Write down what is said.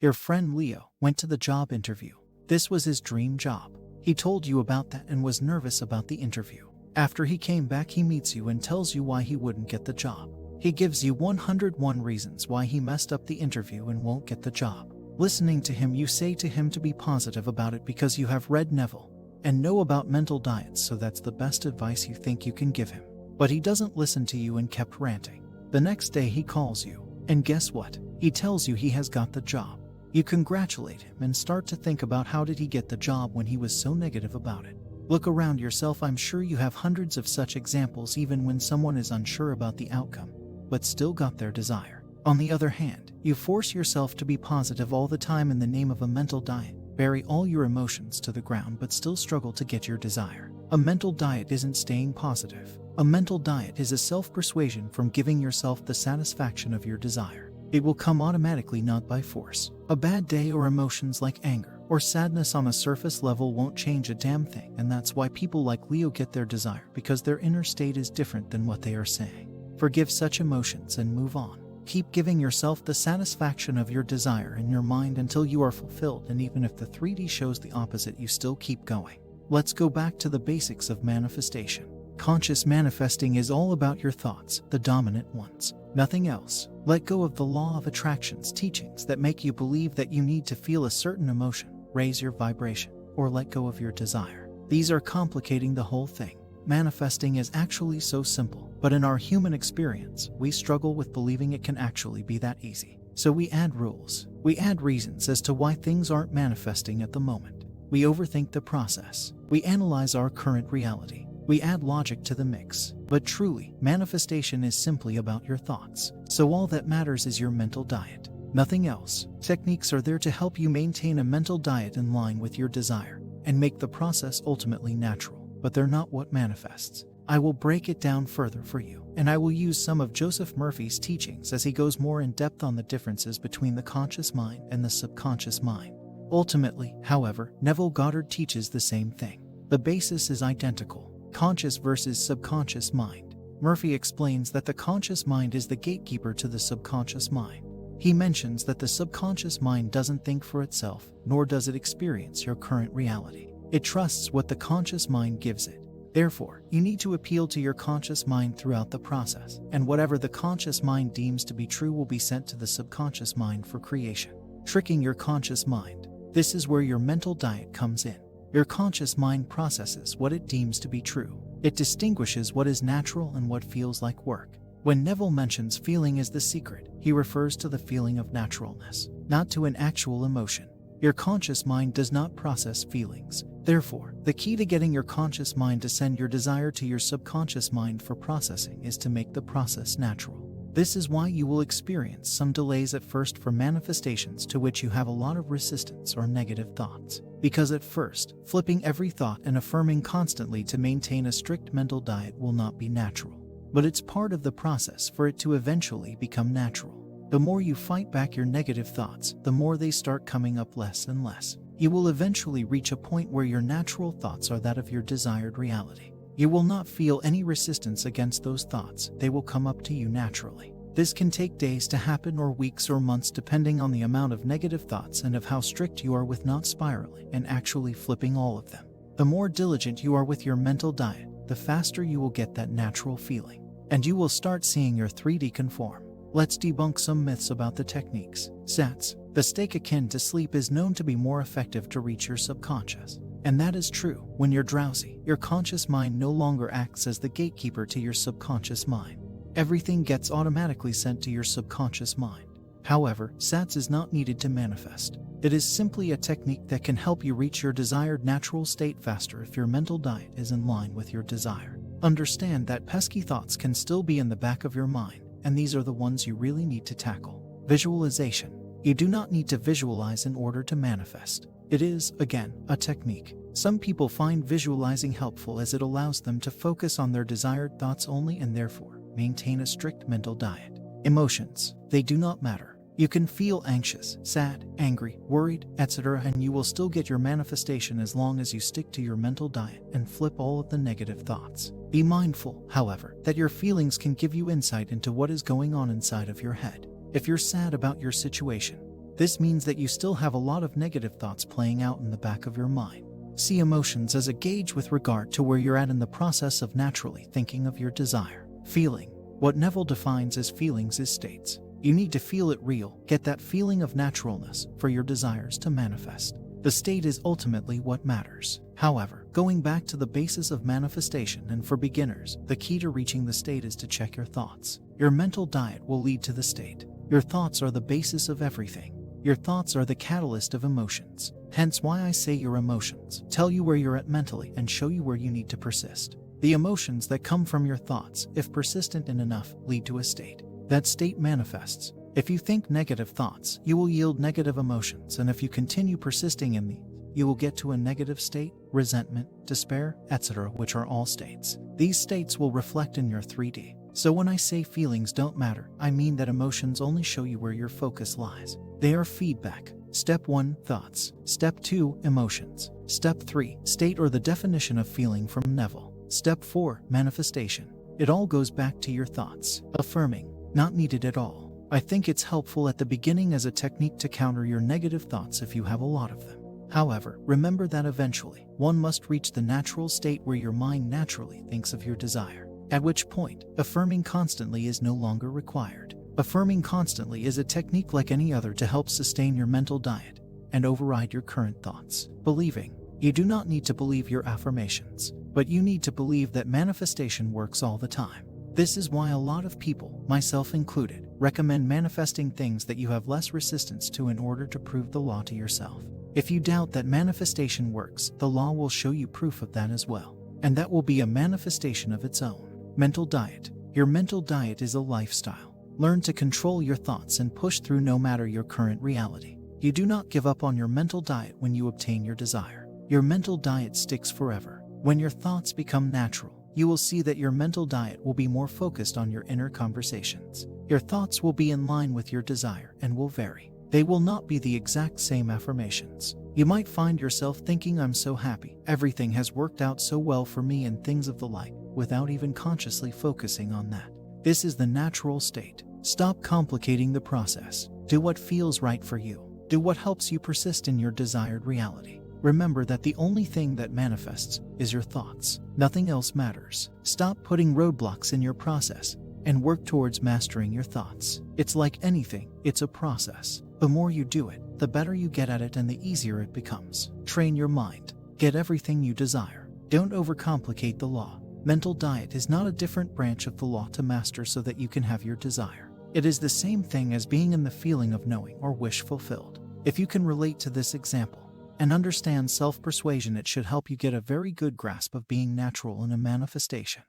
Your friend Leo went to the job interview. This was his dream job. He told you about that and was nervous about the interview. After he came back, he meets you and tells you why he wouldn't get the job. He gives you 101 reasons why he messed up the interview and won't get the job. Listening to him, you say to him to be positive about it because you have read Neville and know about mental diets, so that's the best advice you think you can give him. But he doesn't listen to you and kept ranting. The next day he calls you, and guess what? He tells you he has got the job. You congratulate him and start to think about how did he get the job when he was so negative about it. Look around yourself, I'm sure you have hundreds of such examples, even when someone is unsure about the outcome, but still got their desire. On the other hand, you force yourself to be positive all the time in the name of a mental diet, bury all your emotions to the ground but still struggle to get your desire. A mental diet isn't staying positive. A mental diet is a self-persuasion from giving yourself the satisfaction of your desire. It will come automatically, not by force. A bad day or emotions like anger or sadness on a surface level won't change a damn thing, and that's why people like Leo get their desire, because their inner state is different than what they are saying. Forgive such emotions and move on. Keep giving yourself the satisfaction of your desire in your mind until you are fulfilled, and even if the 3D shows the opposite, you still keep going. Let's go back to the basics of manifestation. Conscious manifesting is all about your thoughts, the dominant ones. Nothing else. Let go of the law of attraction's teachings that make you believe that you need to feel a certain emotion, raise your vibration, or let go of your desire. These are complicating the whole thing. Manifesting is actually so simple, but in our human experience, we struggle with believing it can actually be that easy. So we add rules. We add reasons as to why things aren't manifesting at the moment. We overthink the process. We analyze our current reality. We add logic to the mix. But truly, manifestation is simply about your thoughts. So all that matters is your mental diet. Nothing else. Techniques are there to help you maintain a mental diet in line with your desire and make the process ultimately natural, but they're not what manifests. I will break it down further for you, and I will use some of Joseph Murphy's teachings as he goes more in depth on the differences between the conscious mind and the subconscious mind. Ultimately, however, Neville Goddard teaches the same thing. The basis is identical. Conscious versus subconscious mind. Murphy explains that the conscious mind is the gatekeeper to the subconscious mind. He mentions that the subconscious mind doesn't think for itself, nor does it experience your current reality. It trusts what the conscious mind gives it. Therefore, you need to appeal to your conscious mind throughout the process, and whatever the conscious mind deems to be true will be sent to the subconscious mind for creation. Tricking your conscious mind. This is where your mental diet comes in. Your conscious mind processes what it deems to be true. It distinguishes what is natural and what feels like work. When Neville mentions feeling is the secret, he refers to the feeling of naturalness, not to an actual emotion. Your conscious mind does not process feelings. Therefore, the key to getting your conscious mind to send your desire to your subconscious mind for processing is to make the process natural. This is why you will experience some delays at first for manifestations to which you have a lot of resistance or negative thoughts. Because at first, flipping every thought and affirming constantly to maintain a strict mental diet will not be natural. But it's part of the process for it to eventually become natural. The more you fight back your negative thoughts, the more they start coming up less and less. You will eventually reach a point where your natural thoughts are that of your desired reality. You will not feel any resistance against those thoughts. They will come up to you naturally. This can take days to happen, or weeks or months, depending on the amount of negative thoughts and of how strict you are with not spiraling and actually flipping all of them. The more diligent you are with your mental diet, the faster you will get that natural feeling, and you will start seeing your 3D conform. Let's debunk some myths about the techniques. SATs. The state akin to sleep is known to be more effective to reach your subconscious. And that is true. When you're drowsy, your conscious mind no longer acts as the gatekeeper to your subconscious mind. Everything gets automatically sent to your subconscious mind. However, SATs is not needed to manifest. It is simply a technique that can help you reach your desired natural state faster if your mental diet is in line with your desire. Understand that pesky thoughts can still be in the back of your mind, and these are the ones you really need to tackle. Visualization. You do not need to visualize in order to manifest. It is, again, a technique. Some people find visualizing helpful as it allows them to focus on their desired thoughts only and therefore maintain a strict mental diet. Emotions. They do not matter. You can feel anxious, sad, angry, worried, etc., and you will still get your manifestation as long as you stick to your mental diet and flip all of the negative thoughts. Be mindful, however, that your feelings can give you insight into what is going on inside of your head. If you're sad about your situation, This means that you still have a lot of negative thoughts playing out in the back of your mind. See emotions as a gauge with regard to where you're at in the process of naturally thinking of your desire. Feeling. What Neville defines as feelings is states. You need to feel it real, get that feeling of naturalness for your desires to manifest. The state is ultimately what matters. However, going back to the basis of manifestation, and for beginners, the key to reaching the state is to check your thoughts. Your mental diet will lead to the state. Your thoughts are the basis of everything. Your thoughts are the catalyst of emotions. Hence why I say your emotions tell you where you're at mentally and show you where you need to persist. The emotions that come from your thoughts, if persistent enough, lead to a state. That state manifests. If you think negative thoughts, you will yield negative emotions, and if you continue persisting in these, you will get to a negative state, resentment, despair, etc., which are all states. These states will reflect in your 3D. So when I say feelings don't matter, I mean that emotions only show you where your focus lies. They are feedback. Step 1, thoughts. Step 2, emotions. Step 3, state or the definition of feeling from Neville. Step 4, manifestation. It all goes back to your thoughts. Affirming. Not needed at all. I think it's helpful at the beginning as a technique to counter your negative thoughts if you have a lot of them. However, remember that eventually, one must reach the natural state where your mind naturally thinks of your desire, at which point, affirming constantly is no longer required. Affirming constantly is a technique like any other to help sustain your mental diet and override your current thoughts. Believing. You do not need to believe your affirmations, but you need to believe that manifestation works all the time. This is why a lot of people, myself included, recommend manifesting things that you have less resistance to in order to prove the law to yourself. If you doubt that manifestation works, the law will show you proof of that as well. And that will be a manifestation of its own. Mental diet. Your mental diet is a lifestyle. Learn to control your thoughts and push through no matter your current reality. You do not give up on your mental diet when you obtain your desire. Your mental diet sticks forever. When your thoughts become natural, you will see that your mental diet will be more focused on your inner conversations. Your thoughts will be in line with your desire and will vary. They will not be the exact same affirmations. You might find yourself thinking, "I'm so happy, everything has worked out so well for me," and things of the like, without even consciously focusing on that. This is the natural state. Stop complicating the process. Do what feels right for you. Do what helps you persist in your desired reality. Remember that the only thing that manifests is your thoughts. Nothing else matters. Stop putting roadblocks in your process and work towards mastering your thoughts. It's like anything, it's a process. The more you do it, the better you get at it and the easier it becomes. Train your mind. Get everything you desire. Don't overcomplicate the law. Mental diet is not a different branch of the law to master so that you can have your desire. It is the same thing as being in the feeling of knowing or wish fulfilled. If you can relate to this example and understand self-persuasion, it should help you get a very good grasp of being natural in a manifestation.